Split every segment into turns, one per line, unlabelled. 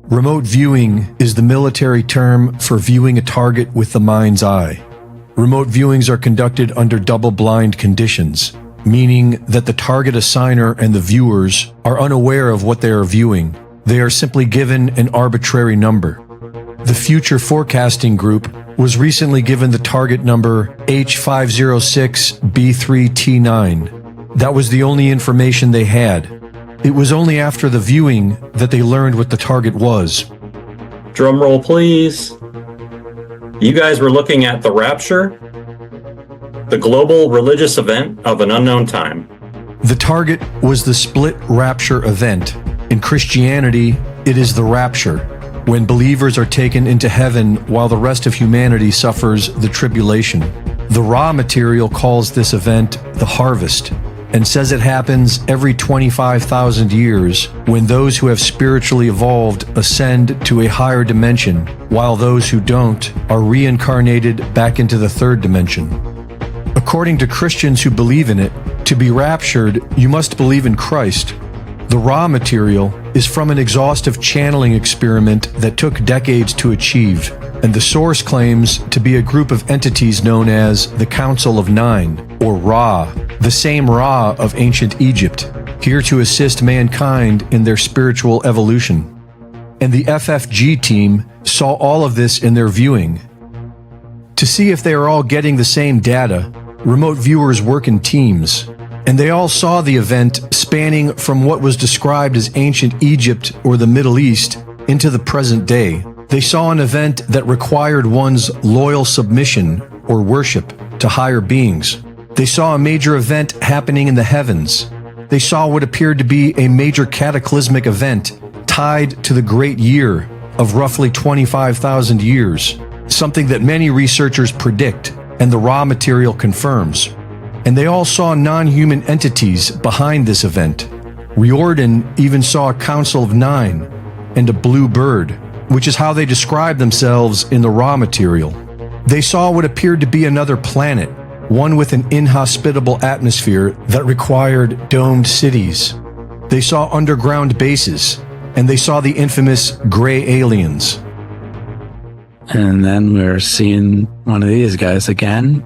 Remote viewing is the military term for viewing a target with the mind's eye. Remote viewings are conducted under double-blind conditions, meaning that the target assigner and the viewers are unaware of what they are viewing. They are simply given an arbitrary number. The Future Forecasting Group was recently given the target number H506B3T9. That was the only information they had. It was only after the viewing that they learned what the target was.
Drum roll, please. You guys were looking at the Rapture, the global religious event of an unknown time.
The target was the split rapture event. In Christianity, it is the rapture, when believers are taken into heaven while the rest of humanity suffers the tribulation. The raw material calls this event the harvest, and says it happens every 25,000 years when those who have spiritually evolved ascend to a higher dimension, while those who don't are reincarnated back into the third dimension. According to Christians who believe in it, to be raptured, you must believe in Christ. The raw material is from an exhaustive channeling experiment that took decades to achieve, and the source claims to be a group of entities known as the Council of Nine, or Ra, the same Ra of ancient Egypt, here to assist mankind in their spiritual evolution. And the FFG team saw all of this in their viewing. To see if they are all getting the same data, remote viewers work in teams, and they all saw the event spanning from what was described as ancient Egypt or the Middle East into the present day. They saw an event that required one's loyal submission or worship to higher beings. They saw a major event happening in the heavens. They saw what appeared to be a major cataclysmic event tied to the great year of roughly 25,000 years, something that many researchers predict and the raw material confirms. And they all saw non-human entities behind this event. Riordan even saw a Council of Nine and a blue bird, which is how they describe themselves in the raw material. They saw what appeared to be another planet, one with an inhospitable atmosphere that required domed cities. They saw underground bases, and they saw the infamous gray aliens.
And then we're seeing one of these guys again.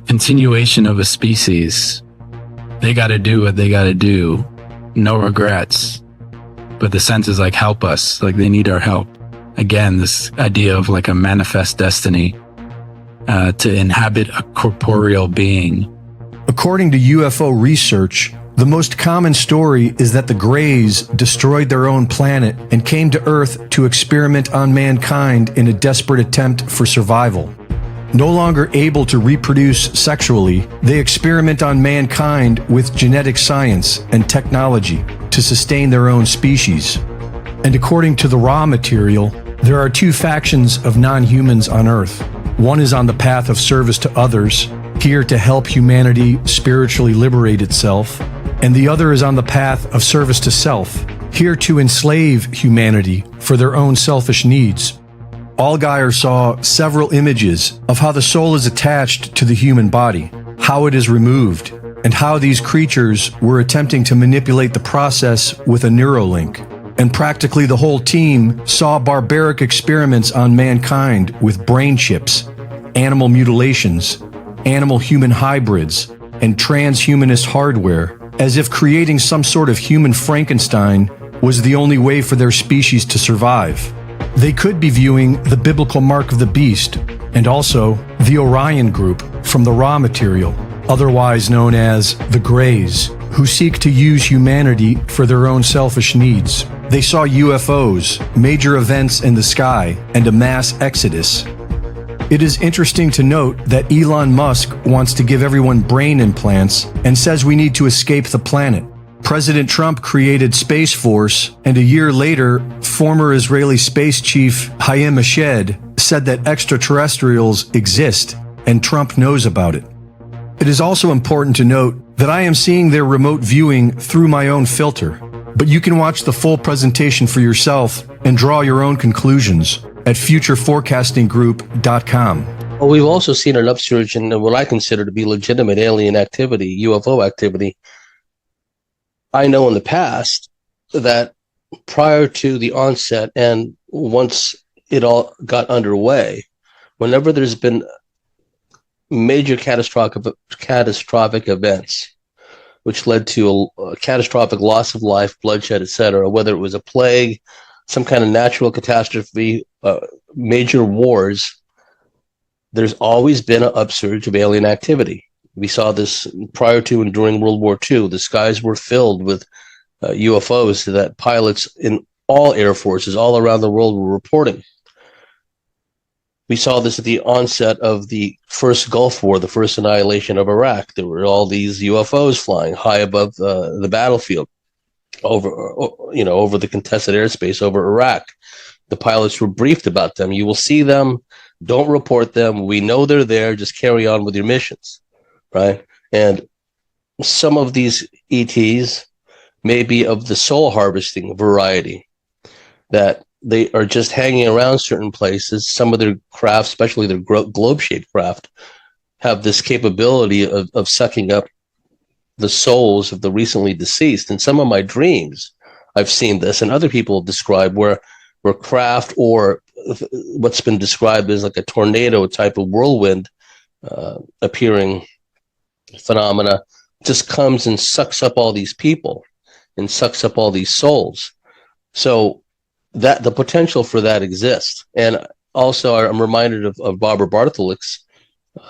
Continuation of a species. They got to do what they got to do. No regrets. But the sense is like, help us. Like they need our help. Again, this idea of like a manifest destiny to inhabit a corporeal being.
According to UFO research, the most common story is that the Greys destroyed their own planet and came to Earth to experiment on mankind in a desperate attempt for survival. No longer able to reproduce sexually, they experiment on mankind with genetic science and technology to sustain their own species. And according to the raw material, there are two factions of non-humans on Earth. One is on the path of service to others, here to help humanity spiritually liberate itself, and the other is on the path of service to self, here to enslave humanity for their own selfish needs. Allgeier saw several images of how the soul is attached to the human body, how it is removed, and how these creatures were attempting to manipulate the process with a Neuralink. And practically the whole team saw barbaric experiments on mankind with brain chips, animal mutilations, animal-human hybrids, and transhumanist hardware, as if creating some sort of human Frankenstein was the only way for their species to survive. They could be viewing the biblical mark of the beast, and also the Orion group from the raw material, otherwise known as the Greys, who seek to use humanity for their own selfish needs. They saw UFOs, major events in the sky, and a mass exodus. It is interesting to note that Elon Musk wants to give everyone brain implants and says we need to escape the planet. President Trump created Space Force, and a year later, former Israeli space chief Hayim Eshed said that extraterrestrials exist, and Trump knows about it. It is also important to note that I am seeing their remote viewing through my own filter, but you can watch the full presentation for yourself and draw your own conclusions at futureforecastinggroup.com.
Well, we've also seen an upsurge in what I consider to be legitimate alien activity, UFO activity. I know in the past that prior to the onset and once it all got underway, whenever there's been major catastrophic events, which led to a catastrophic loss of life, bloodshed, etc., whether it was a plague, some kind of natural catastrophe, major wars, there's always been an upsurge of alien activity. We saw this prior to and during World War II. The skies were filled with UFOs that pilots in all air forces all around the world were reporting. We saw this at the onset of the first Gulf War, the first annihilation of Iraq. There were all these UFOs flying high above the battlefield over the contested airspace over Iraq. The pilots were briefed about them. You will see them. Don't report them. We know they're there. Just carry on with your missions, right? And some of these ETs may be of the soul harvesting variety, that they are just hanging around certain places. Some of their craft, especially their globe-shaped craft, have this capability of sucking up the souls of the recently deceased. In some of my dreams, I've seen this, and other people have described where craft, or what's been described as like a tornado type of whirlwind appearing phenomena, just comes and sucks up all these people and sucks up all these souls. So that the potential for that exists. And also I'm reminded of Barbara Bartholik's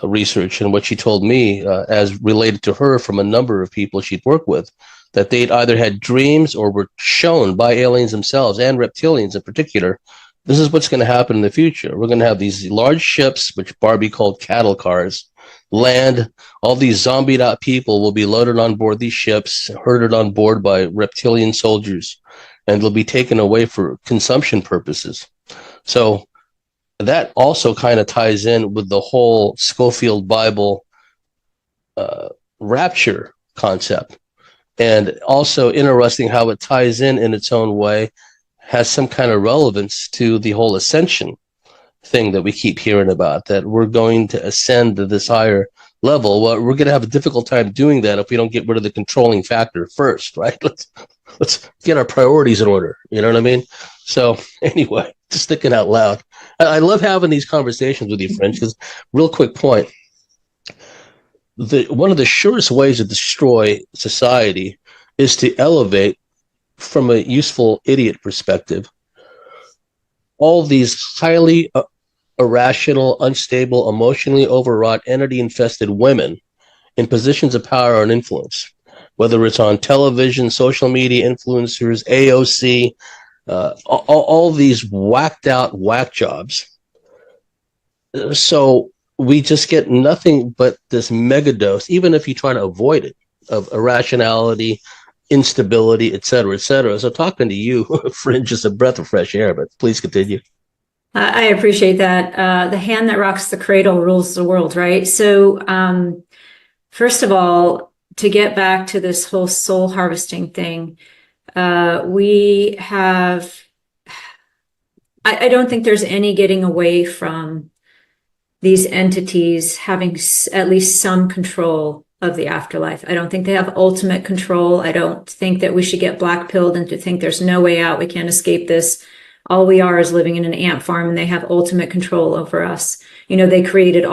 research and what she told me as related to her from a number of people she'd worked with, that they'd either had dreams or were shown by aliens themselves, and reptilians in particular, this is what's going to happen in the future. We're going to have these large ships, which Barbie called cattle cars, land. All these zombied out people will be loaded on board these ships, herded on board by reptilian soldiers, and they'll be taken away for consumption purposes. So that also kind of ties in with the whole Schofield Bible rapture concept. And also interesting how it ties in its own way, has some kind of relevance to the whole ascension thing that we keep hearing about, that we're going to ascend to this higher level. Well, we're going to have a difficult time doing that if we don't get rid of the controlling factor first, right? Let's get our priorities in order. You know what I mean? So anyway, just thinking out loud. I love having these conversations with you, Fringe, because real quick point, one of the surest ways to destroy society is to elevate, from a useful idiot perspective, all these highly irrational, unstable, emotionally overwrought, entity-infested women in positions of power and influence, whether it's on television, social media influencers, AOC, all these whacked out whack jobs. So we just get nothing but this mega dose, even if you try to avoid it, of irrationality, instability, et cetera, et cetera. So talking to you, Fringe, is a breath of fresh air, but please continue.
I appreciate that. The hand that rocks the cradle rules the world, right? So first of all, to get back to this whole soul harvesting thing, we have, I don't think there's any getting away from these entities having at least some control of the afterlife. I don't think they have ultimate control. I don't think that we should get black-pilled and to think there's no way out. We can't escape this. All we are is living in an ant farm, and they have ultimate control over us. You know, they created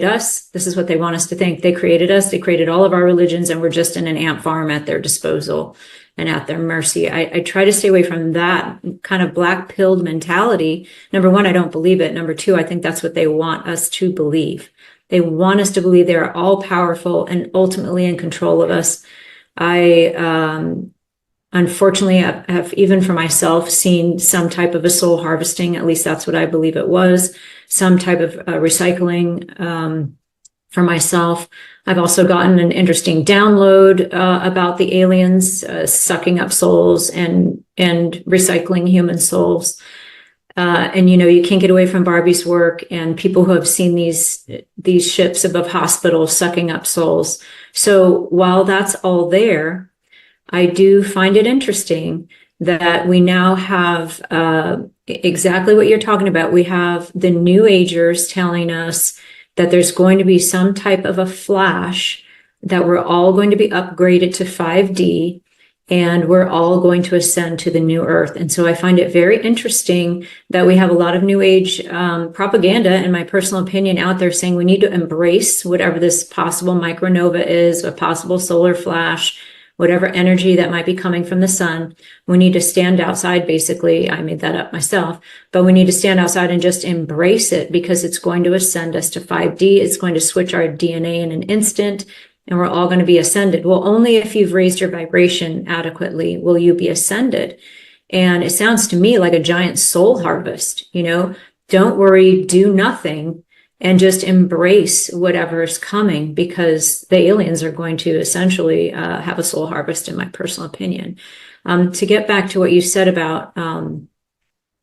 us. This is what they want us to think. They created us. They created all of our religions, and we're just in an ant farm at their disposal and at their mercy. I try to stay away from that kind of black-pilled mentality. Number one, I don't believe it. Number two, I think that's what they want us to believe. They want us to believe they're all powerful and ultimately in control of us. I unfortunately have, even for myself, seen some type of a soul harvesting. At least that's what I believe it was. Some type of recycling for myself. I've also gotten an interesting download about the aliens sucking up souls and recycling human souls. And, you know, you can't get away from Barbie's work and people who have seen these ships above hospitals sucking up souls. So while that's all there, I do find it interesting that we now have exactly what you're talking about. We have the New Agers telling us that there's going to be some type of a flash, that we're all going to be upgraded to 5D. and we're all going to ascend to the new earth. And so I find it very interesting that we have a lot of new age propaganda, in my personal opinion, out there saying we need to embrace whatever this possible micronova is, a possible solar flash, whatever energy that might be coming from the sun. We need to stand outside, basically. I made that up myself, but we need to stand outside and just embrace it, because it's going to ascend us to 5D. It's going to switch our DNA in an instant, and we're all going to be ascended. Well, only if you've raised your vibration adequately will you be ascended. And it sounds to me like a giant soul harvest. Don't worry, do nothing, and just embrace whatever is coming, because the aliens are going to essentially have a soul harvest, in my personal opinion. To get back to what you said about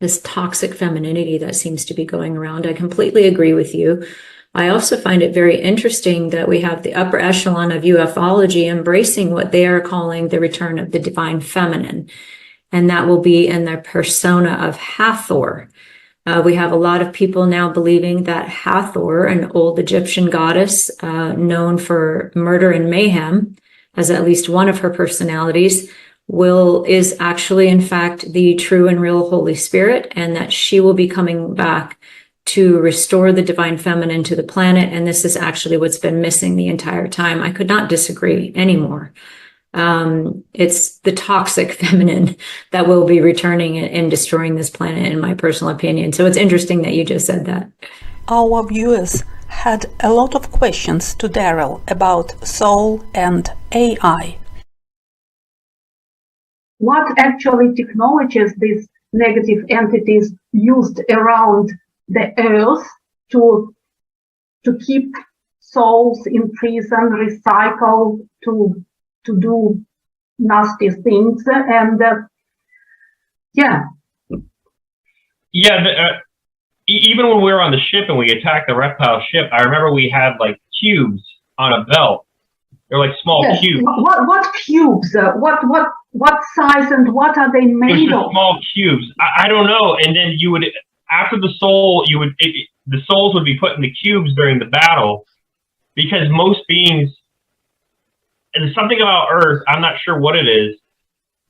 this toxic femininity that seems to be going around, I completely agree with you. I also find it very interesting that we have the upper echelon of ufology embracing what they are calling the return of the divine feminine, and that will be in their persona of Hathor. We have a lot of people now believing that Hathor, an old Egyptian goddess known for murder and mayhem, as at least one of her personalities, is actually, in fact, the true and real Holy Spirit, and that she will be coming back to restore the divine feminine to the planet. And this is actually what's been missing the entire time. I could not disagree anymore. It's the toxic feminine that will be returning and destroying this planet, in my personal opinion. So it's interesting that you just said that.
Our viewers had a lot of questions to Daryl about soul and AI.
What actually technologies these negative entities used around the earth to keep souls in prison, recycle, to do nasty things, and
even when we were on the ship and we attacked the reptile ship, I remember we had like cubes on a belt. They're like small cubes.
What cubes? What size and what are they made of?
Small cubes. I don't know. And then you would, after the soul, the souls would be put in the cubes during the battle, because most beings, and there's something about Earth, I'm not sure what it is,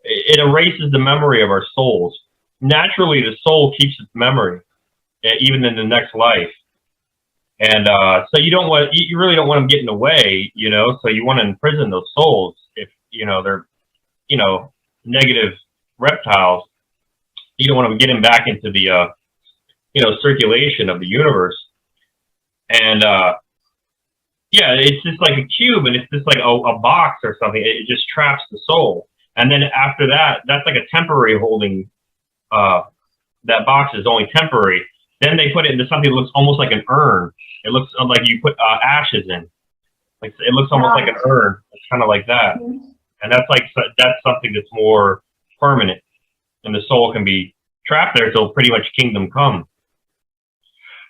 it erases the memory of our souls. Naturally, the soul keeps its memory, even in the next life. And so you really don't want them getting away, so you want to imprison those souls if, they're, negative reptiles. You don't want to get them back into the, circulation of the universe. And, it's just like a cube, and it's just like a box or something. It just traps the soul. And then after that, that's like a temporary holding, that box is only temporary. Then they put it into something that looks almost like an urn. It looks like you put ashes in. Like it looks almost like an urn. It's kind of like that. And that's something that's more permanent. And the soul can be trapped there till pretty much kingdom come.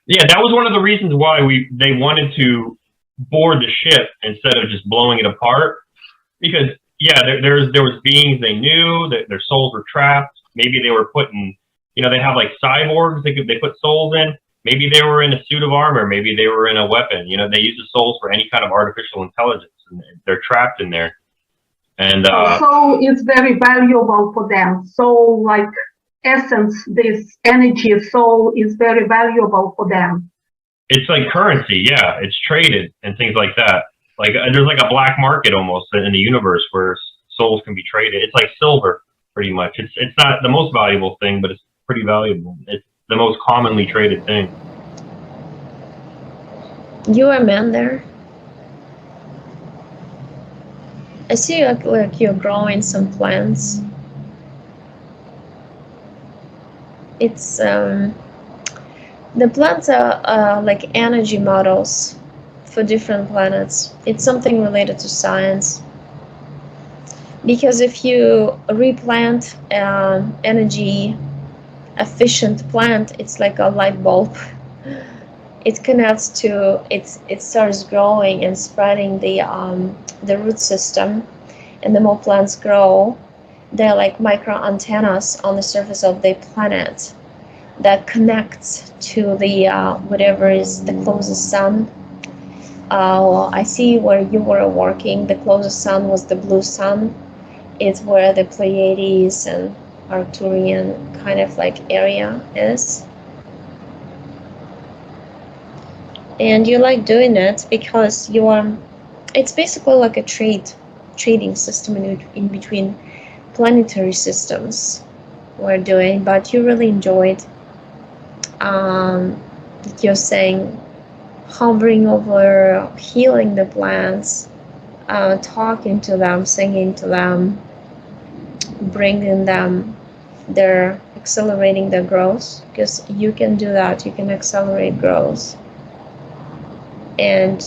Yeah, that was one of the reasons why they wanted to board the ship instead of just blowing it apart. Because there was beings they knew that their souls were trapped. Maybe they were putting, they have like cyborgs they put souls in. Maybe they were in a suit of armor. Maybe they were in a weapon. They use the souls for any kind of artificial intelligence, and they're trapped in there. And
soul is very valuable for them. Soul, like essence, this energy, soul is very valuable for them.
It's like currency, yeah. It's traded and things like that. Like there's like a black market almost in the universe where souls can be traded. It's like silver, pretty much. It's not the most valuable thing, but it's pretty valuable. It's the most commonly traded thing.
You a man there? I see like you're growing some plants. It's the plants are like energy models for different planets. It's something related to science. Because if you replant energy efficient plant, it's like a light bulb. It connects to it starts growing and spreading the root system, and the more plants grow, they're like micro antennas on the surface of the planet that connects to the whatever is the closest sun. I see where you were working, the closest sun was the blue sun, It's where the Pleiades and Arcturian kind of like area is. And you like doing it because you are, it's basically like a trading system in between planetary systems we're doing, but you really enjoyed, you're saying, hovering over, healing the plants, talking to them, singing to them, bringing them, they're accelerating their growth, because you can do that, you can accelerate growth. And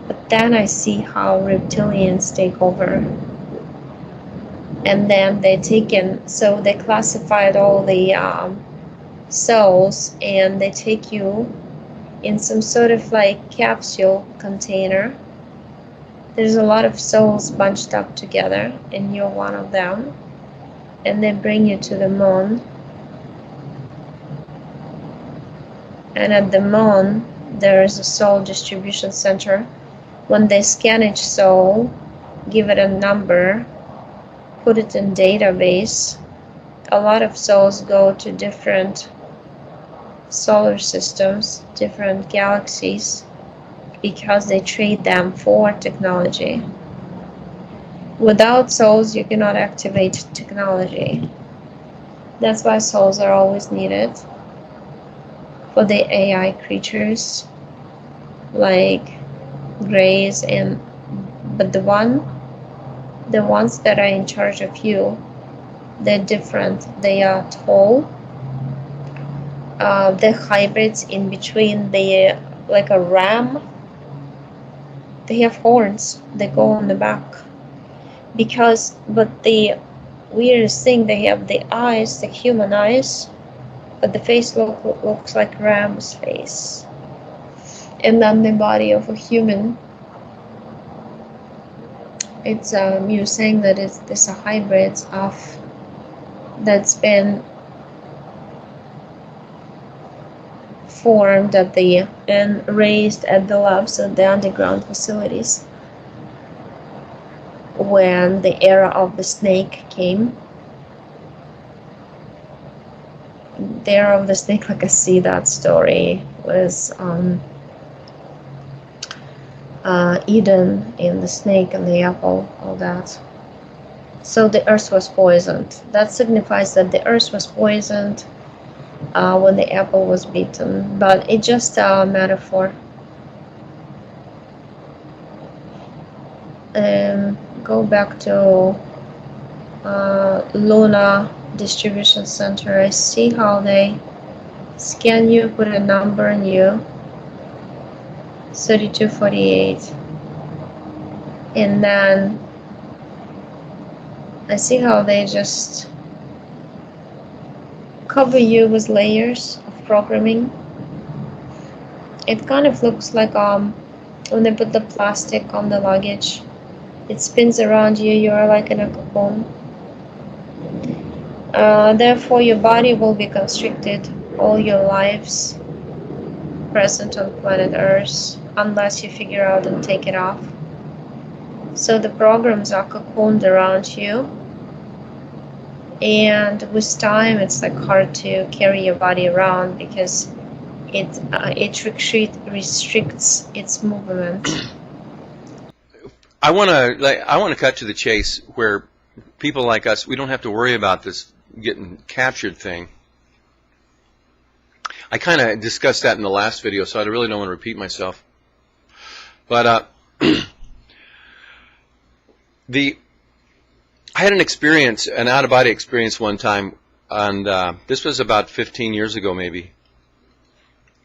but then I see how reptilians take over. And then they so they classified all the cells, and they take you in some sort of like capsule container. There's a lot of souls bunched up together, and you're one of them. And they bring you to the moon. And at the moon, there is a soul distribution center. When they scan each soul, give it a number, put it in database, a lot of souls go to different solar systems, different galaxies, because they trade them for technology. Without souls, you cannot activate technology. That's why souls are always needed for the AI creatures like Grays, but the ones that are in charge of you, they're different. They are tall. The hybrids in between, they like a ram. They have horns. They go on the back. But the weirdest thing, they have the eyes, the human eyes, but the face looks like ram's face. And then the body of a human. It's you're saying that this a hybrid of that's been formed and raised at the labs at the underground facilities when the era of the snake came. The era of the snake, like I see that story, was Eden in the snake and the apple, all that. So the earth was poisoned. That signifies that the earth was poisoned when the apple was beaten, but it's just a metaphor. Go back to Luna Distribution Center. I see how they scan you, put a number in you, 3248, and then I see how they just cover you with layers of programming. It kind of looks like when they put the plastic on the luggage, it spins around you, you're like in a cocoon. Therefore your body will be constricted all your lives present on planet Earth, unless you figure out and take it off. So the programs are cocooned around you, and with time it's like hard to carry your body around because it restricts its movement.
I want to cut to the chase where people like us, we don't have to worry about this getting captured thing. I kind of discussed that in the last video, so I really don't want to repeat myself. But I had an experience, an out-of-body experience one time, and this was about 15 years ago maybe.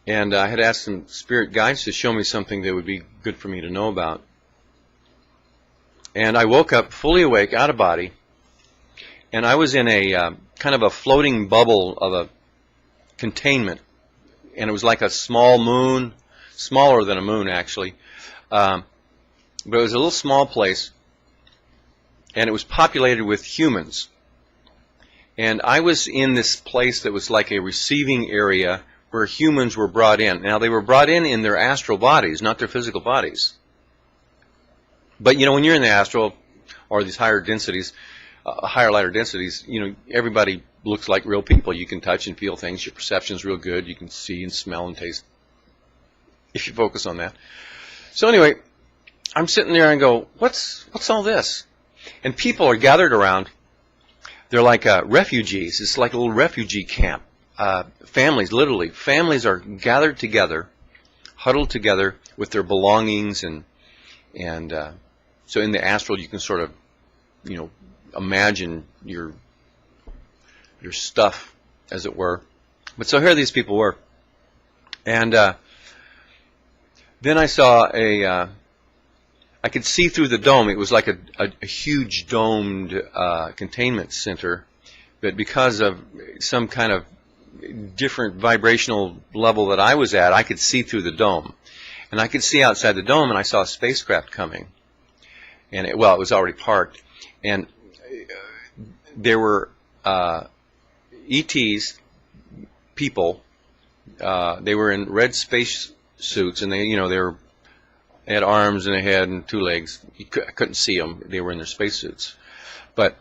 And I had asked some spirit guides to show me something that would be good for me to know about. And I woke up fully awake, out of body, and I was in a kind of a floating bubble of a containment. And it was like a small moon, smaller than a moon actually, but it was a little small place, and it was populated with humans. And I was in this place that was like a receiving area where humans were brought in. Now they were brought in their astral bodies, not their physical bodies. But you know, when you're in the astral, or these higher densities, higher lighter densities, you know, everybody looks like real people. You can touch and feel things. Your perception's real good. You can see and smell and taste if you focus on that. So anyway, I'm sitting there and go, what's all this? And people are gathered around. They're like refugees. It's like a little refugee camp. Families, literally, families are gathered together, huddled together with their belongings, and so in the astral you can sort of, you know, imagine your stuff, as it were. But so here these people were, and then I saw I could see through the dome. It was like a huge domed containment center, but because of some kind of different vibrational level that I was at, I could see through the dome. And I could see outside the dome, and I saw a spacecraft coming. And it was already parked. And there were ETs, people. They were in red space suits, and they had arms and a head and two legs. I couldn't see them. They were in their spacesuits. But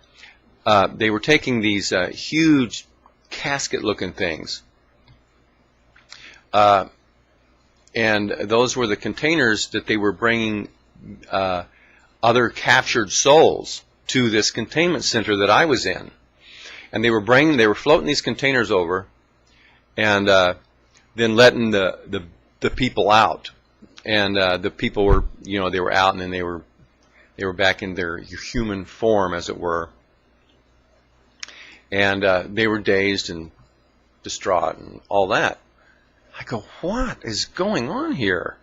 they were taking these huge casket-looking things. And those were the containers that they were bringing other captured souls to this containment center that I was in. And they were floating these containers over, and then letting the people out. And the people were, they were out, and then they were back in their human form, as it were. And they were dazed and distraught and all that. I go, what is going on here?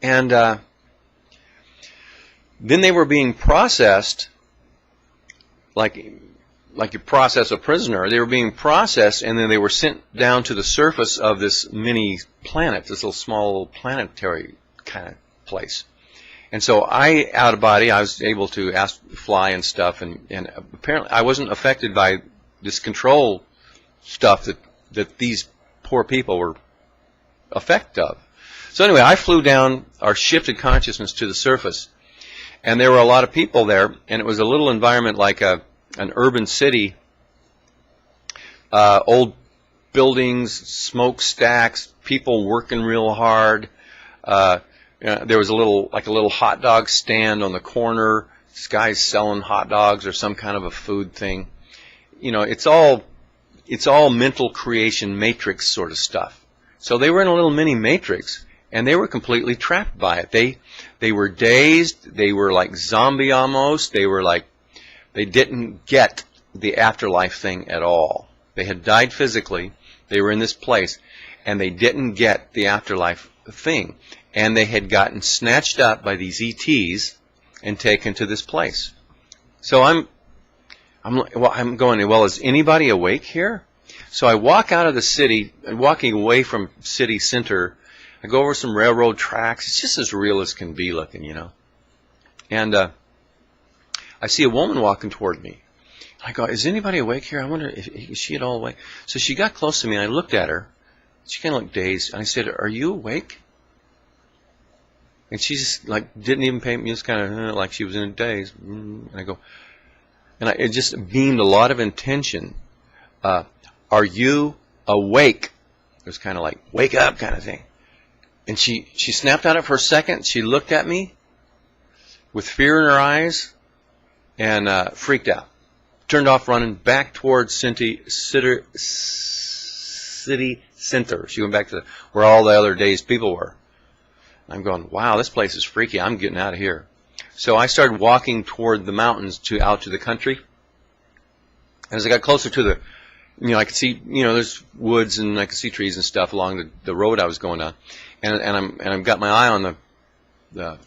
And then they were being processed like you process a prisoner. They were being processed, and then they were sent down to the surface of this mini planet, this little small planetary kind of place. And so out of body, I was able to fly and stuff, and apparently I wasn't affected by this control stuff that these poor people were affected of. So anyway, I flew down, or shifted consciousness to the surface, and there were a lot of people there, and it was a little environment like an urban city, old buildings, smokestacks, people working real hard. There was a little hot dog stand on the corner. This guy's selling hot dogs or some kind of a food thing. It's all mental creation matrix sort of stuff. So they were in a little mini matrix, and they were completely trapped by it. They were dazed. They were like zombie almost. They didn't get the afterlife thing at all. They had died physically. They were in this place, and they didn't get the afterlife thing. And they had gotten snatched up by these ETs and taken to this place. So I'm going, well, is anybody awake here? So I walk out of the city, walking away from city center. I go over some railroad tracks. It's just as real as can be looking, And I see a woman walking toward me. I go, is anybody awake here? I wonder, is she at all awake? So she got close to me, and I looked at her. She kind of looked dazed. And I said, are you awake? And she just, didn't even pay me, just kind of like she was in a daze. And I go, and it just beamed a lot of intention. Are you awake? It was kind of like, wake up kind of thing. And she snapped out of her second. She looked at me with fear in her eyes and freaked out. Turned off running back towards city center. She went back to where all the other dazed people were. I'm going, wow, this place is freaky. I'm getting out of here. So I started walking toward the mountains out to the country. As I got closer to the, I could see, there's woods, and I could see trees and stuff along the road I was going down. And I've got my eye on the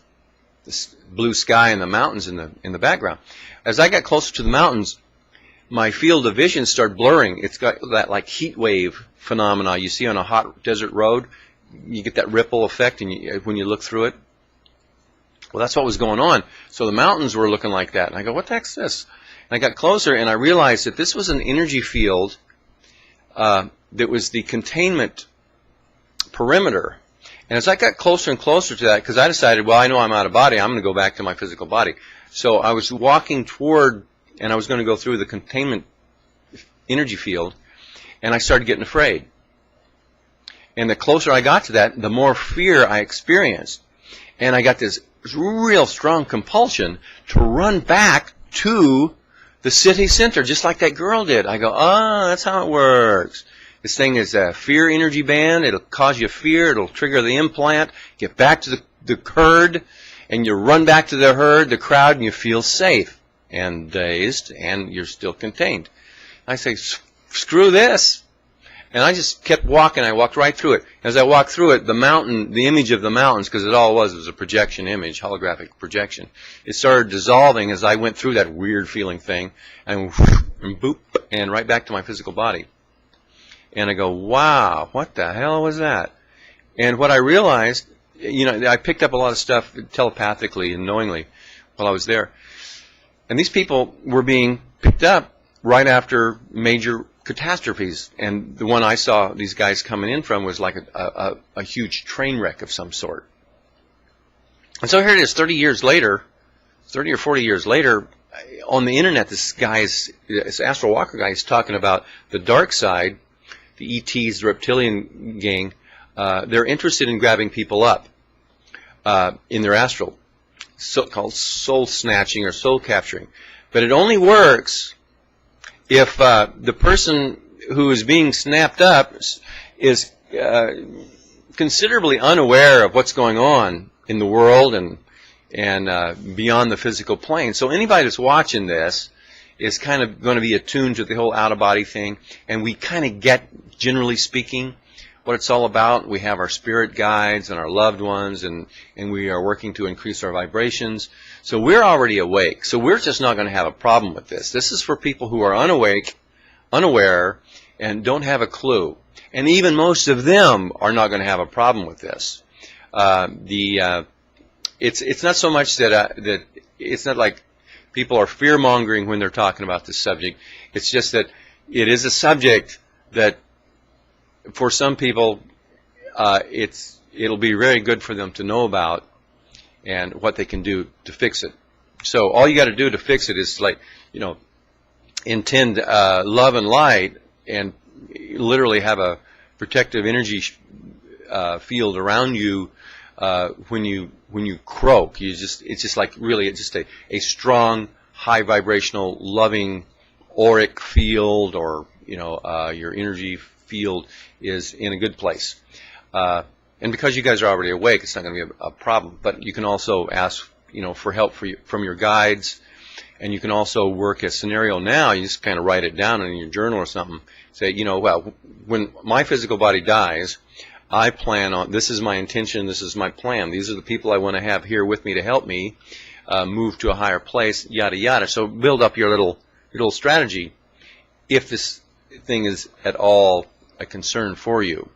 blue sky and the mountains in the background. As I got closer to the mountains, my field of vision started blurring. It's got that heat wave phenomena you see on a hot desert road. You get that ripple effect, and when you look through it. Well, that's what was going on. So the mountains were looking like that. And I go, what the heck's this? And I got closer, and I realized that this was an energy field that was the containment perimeter. And as I got closer and closer to that, because I decided, well, I know I'm out of body, I'm going to go back to my physical body. So I was walking toward, and I was going to go through the containment energy field, and I started getting afraid. And the closer I got to that, the more fear I experienced. And I got this real strong compulsion to run back to the city center, just like that girl did. I go, oh, that's how it works. This thing is a fear energy band. It'll cause you fear. It'll trigger the implant. Get back to the herd, and you run back to the herd, the crowd, and you feel safe and dazed, and you're still contained. I say, screw this. And I just kept walking. I walked right through it. As I walked through it, the mountain, the image of the mountains, because it all was a projection image, holographic projection, it started dissolving as I went through that weird feeling thing, and boop, and right back to my physical body. And I go, wow, what the hell was that? And what I realized, you know, I picked up a lot of stuff telepathically and knowingly while I was there. And these people were being picked up right after major catastrophes. And the one I saw these guys coming in from was like a huge train wreck of some sort. And so here it is, 30 years later, 30 or 40 years later, on the internet, this Astral Walker guy is talking about the dark side, the ETs, the reptilian gang. They're interested in grabbing people up in their astral, so-called soul snatching or soul capturing. But it only works if the person who is being snapped up is considerably unaware of what's going on in the world and beyond the physical plane. So anybody that's watching this is kind of going to be attuned to the whole out-of-body thing, and we kind of get, generally speaking, what it's all about. We have our spirit guides and our loved ones, and we are working to increase our vibrations. So we're already awake. So we're just not going to have a problem with this. This is for people who are unaware, and don't have a clue. And even most of them are not going to have a problem with this. It's not so much that it's not like people are fear-mongering when they're talking about this subject. It's just that it is a subject that, for some people, it'll be very good for them to know about and what they can do to fix it. So all you got to do to fix it is, like, you know, intend love and light, and literally have a protective energy field around you when you croak. It's just like really, it's just a strong, high vibrational, loving auric field, or your energy field is in a good place. And because you guys are already awake, it's not going to be a problem. But you can also ask, for help from your guides, and you can also work a scenario now. You just kind of write it down in your journal or something. Say, well, when my physical body dies, I plan on, this is my intention, this is my plan. These are the people I want to have here with me to help me move to a higher place, yada, yada. So build up your little strategy if this thing is at all a concern for you.